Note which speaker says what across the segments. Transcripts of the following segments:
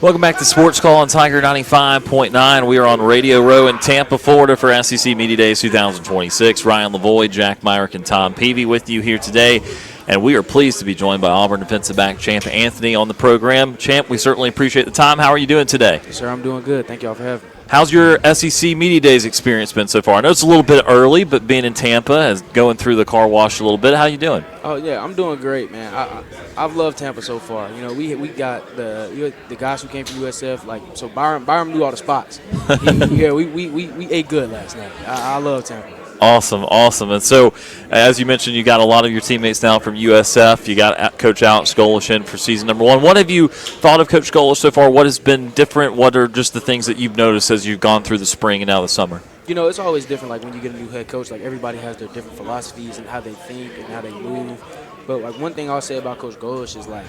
Speaker 1: Welcome back to SportsCall on Tiger 95.9. We are on Radio Row in Tampa, Florida for SEC Media Days 2026. Ryan Lavoie, Jac Myrick, and Tom Peavy with you here today. And we are pleased to be joined by Auburn defensive back Champ Anthony on the program. Champ, we certainly appreciate the time. How are you doing today?
Speaker 2: Yes, sir, I'm doing good. Thank y'all for having me.
Speaker 1: How's your SEC Media Days experience been so far? I know it's a little bit early, but being in Tampa, is going through the car wash a little bit. How you doing?
Speaker 2: Oh yeah, I'm doing great, man. I've loved Tampa so far. You know, we got the guys who came from USF. So Byron knew all the spots. We ate good last night. I love Tampa.
Speaker 1: Awesome. And so, as you mentioned, you got a lot of your teammates now from USF. You got Coach Alex Golesh in for season number 1. What have you thought of Coach Golesh so far? What has been different? What are just the things that you've noticed as you've gone through the spring and now the summer?
Speaker 2: You know, it's always different. Like when you get a new head coach, like everybody has their different philosophies and how they think and how they move. But like one thing I'll say about Coach Golesh is like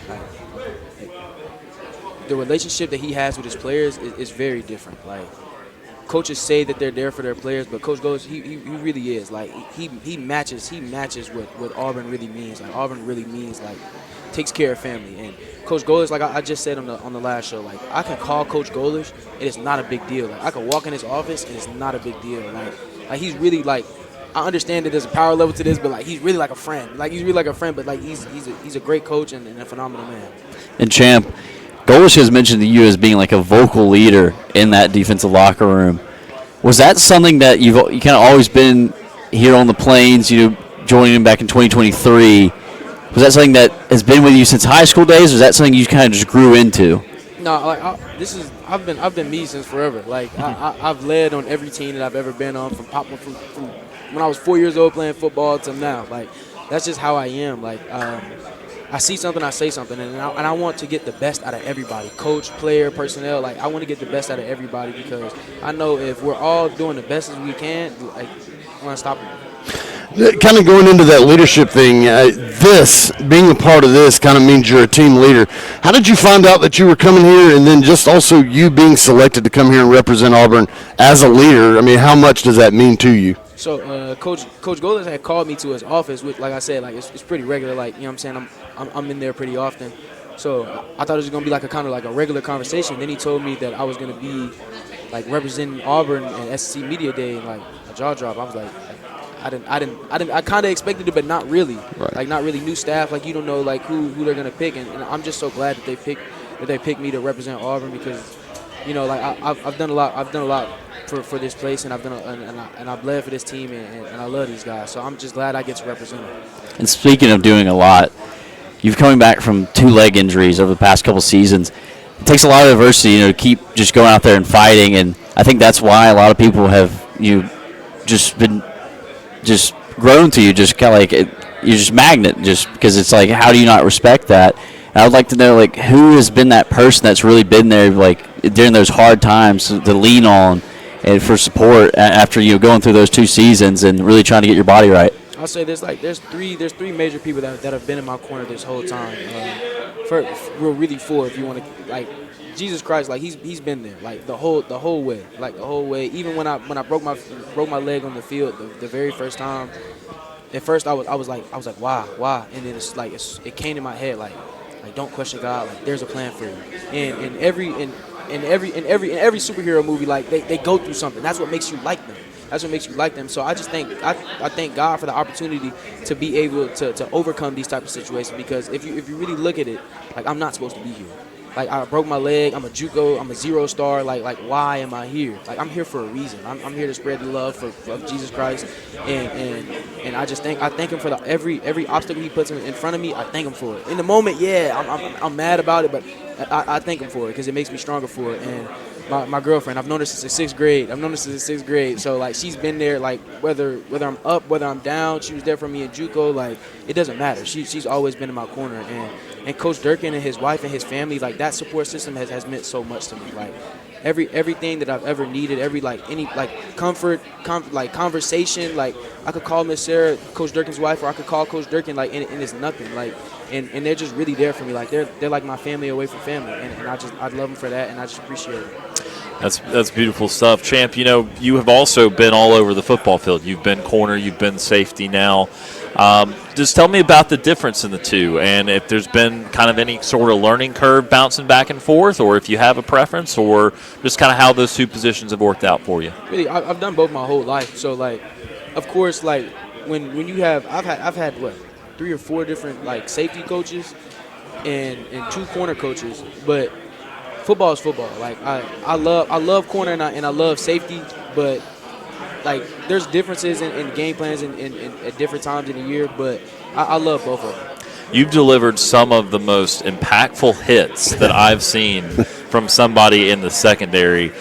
Speaker 2: the relationship that he has with his players is very different. Like, coaches say that they're there for their players, but Coach Golesh, he really is. Like he matches what Auburn really means. Like Auburn really means like takes care of family. And Coach Golesh, like I just said on the last show, like I can call Coach Golesh and it's not a big deal. Like I can walk in his office and it's not a big deal. Like he's really like, I understand that there's a power level to this, but like he's really like a friend. Like he's really like a friend, but like he's a great coach and a phenomenal man.
Speaker 3: And Champ, Golesh has mentioned you as being like a vocal leader in that defensive locker room. Was that something that you kind of always been here on the Plains, joining him back in 2023? Was that something that has been with you since high school days, or is that something you kind of just grew into?
Speaker 2: No, like I've been me since forever. Like I've led on every team that I've ever been on, from when I was 4 years old playing football to now. Like that's just how I am. Like I see something, I say something, and I want to get the best out of everybody, coach, player, personnel. Like I want to get the best out of everybody because I know if we're all doing the best as we can, like we're unstoppable.
Speaker 4: Kind of going into that leadership thing, this, being a part of this kind of means you're a team leader. How did you find out that you were coming here, and then just also you being selected to come here and represent Auburn as a leader? I mean, how much does that mean to you?
Speaker 2: So Coach Golesh had called me to his office, which, like I said, like it's pretty regular. Like, you know what I'm saying, I'm in there pretty often. So I thought it was gonna be like a kind of like a regular conversation. Then he told me that I was gonna be like representing Auburn at SEC Media Day, and like a jaw drop. I was like I kind of expected it, but not really.
Speaker 4: Right. Like
Speaker 2: not really. New staff, like you don't know like who they're gonna pick, and I'm just so glad that they picked me to represent Auburn because, like I've done a lot for this place, and I've bled for this team, and I love these guys. So I'm just glad I get to represent them.
Speaker 3: And speaking of doing a lot, you've coming back from 2 leg injuries over the past couple seasons. It takes a lot of adversity, to keep just going out there and fighting, and I think that's why a lot of people have just been grown to you, just kind of like you're just magnet, just because it's like, how do you not respect that? And I would like to know, like, who has been that person that's really been there, like during those hard times to lean on and for support after going through those 2 seasons and really trying to get your body right.
Speaker 2: I'll say there's three major people that have been in my corner this whole time. Really 4 if you want to, like Jesus Christ, like he's been there like the whole way. Even when I broke my leg on the field the very first time. At first I was like why, and then it's like it came to my head like don't question God, like there's a plan for you. And in every superhero movie, like they go through something. That's what makes you like them. So I just I thank God for the opportunity to be able to overcome these type of situations, because if you really look at it, like I'm not supposed to be here. Like I broke my leg, I'm a JUCO, I'm a 0-star. Like why am I here? Like I'm here for a reason. I'm here to spread the love of Jesus Christ, and I thank him for every obstacle he puts in front of me. I thank him for it. In the moment, yeah, I'm mad about it, but I thank him for it because it makes me stronger for it. And my girlfriend, I've known her since the 6th grade. So like she's been there, like whether I'm up, whether I'm down, she was there for me in JUCO. Like it doesn't matter. She's always been in my corner. And Coach Durkin and his wife and his family, like that support system has meant so much to me. Like everything that I've ever needed, any comfort, conversation, like I could call Miss Sarah, Coach Durkin's wife, or I could call Coach Durkin, like and it's nothing. Like and they're just really there for me. Like they're like my family away from family, and I love them for that, and I just appreciate it.
Speaker 1: That's beautiful stuff. Champ, you have also been all over the football field. You've been corner, you've been safety now. Just tell me about the difference in the two, and if there's been kind of any sort of learning curve bouncing back and forth, or if you have a preference, or just kind of how those two positions have worked out for you.
Speaker 2: Really, I've done both my whole life. So, like, of course, like when you have, I've had what, 3 or 4 different like safety coaches and 2 corner coaches, but football is football. Like I love corner and I love safety, but like there's differences in game plans and at different times in the year, but I love both of them.
Speaker 1: You've delivered some of the most impactful hits that I've seen from somebody in the secondary.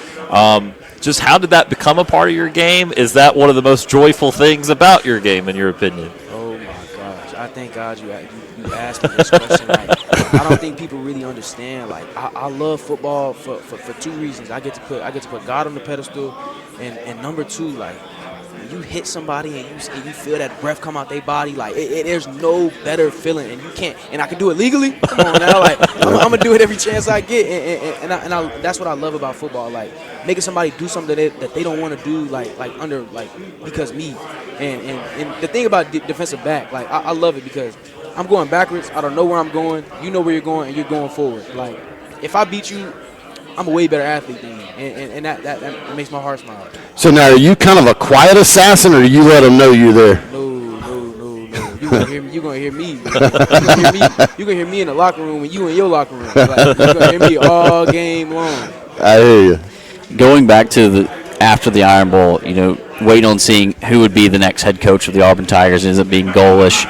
Speaker 1: Just how did that become a part of your game? Is that one of the most joyful things about your game, in your opinion?
Speaker 2: Oh my gosh! I thank God you asked me this question. Like, I don't think people really understand. Like, I love football for 2 reasons. I get to put God on the pedestal, and number 2, like, when you hit somebody and you feel that breath come out their body, like there's no better feeling, and you can't. And I can do it legally. Come on now, like I'm gonna do it every chance I get, and that's what I love about football, like making somebody do something that they don't want to do, like under like because me, and the thing about defensive back, like I love it because I'm going backwards. I don't know where I'm going. You know where you're going, and you're going forward. Like if I beat you, I'm a way better athlete than you, and that makes my heart smile.
Speaker 4: So now, are you kind of a quiet assassin, or do you let them know you're there?
Speaker 2: No. You gonna hear me. You gonna hear me. You gonna hear me in the locker room when you in your locker room. Like, you gonna hear me all game long.
Speaker 4: I hear you.
Speaker 3: Going back to after the Iron Bowl, waiting on seeing who would be the next head coach of the Auburn Tigers. Ends up being Golesh.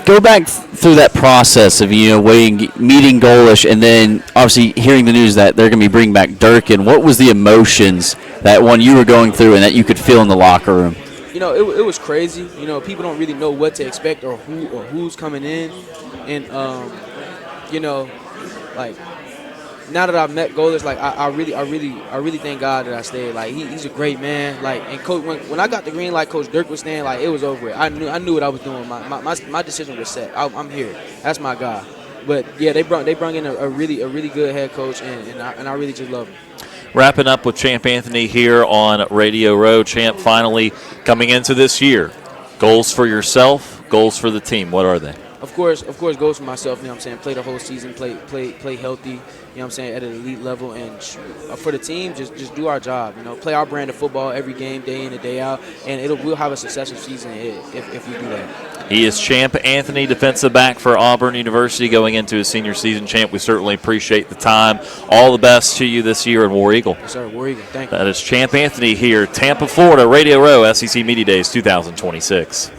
Speaker 3: Go back through that process of meeting Golesh, and then obviously hearing the news that they're going to be bringing back Durkin. What was the emotions that you were going through and that you could feel in the locker room?
Speaker 2: It was crazy. People don't really know what to expect or who's coming in, and like now that I've met Golesh, like I really thank God that I stayed. Like he's a great man. Like, and coach, when I got the green light, Coach Durkin was staying. Like it was over it. I knew what I was doing. My decision was set. I'm here. That's my guy. But yeah, they brought in a really good head coach, and I really just love him.
Speaker 1: Wrapping up with Champ Anthony here on Radio Row. Champ, finally coming into this year. Goals for yourself, goals for the team. What are they?
Speaker 2: Of course, goals for myself, you know what I'm saying, play the whole season, play healthy, you know what I'm saying, at an elite level, and for the team, just do our job, play our brand of football every game, day in and day out, and we'll have a successful season if we do that.
Speaker 1: He is Champ Anthony, defensive back for Auburn University, going into his senior season. Champ, we certainly appreciate the time. All the best to you this year in War Eagle.
Speaker 2: Yes, sir, War Eagle, thank you.
Speaker 1: That is Champ Anthony here, Tampa, Florida, Radio Row, SEC Media Days 2026.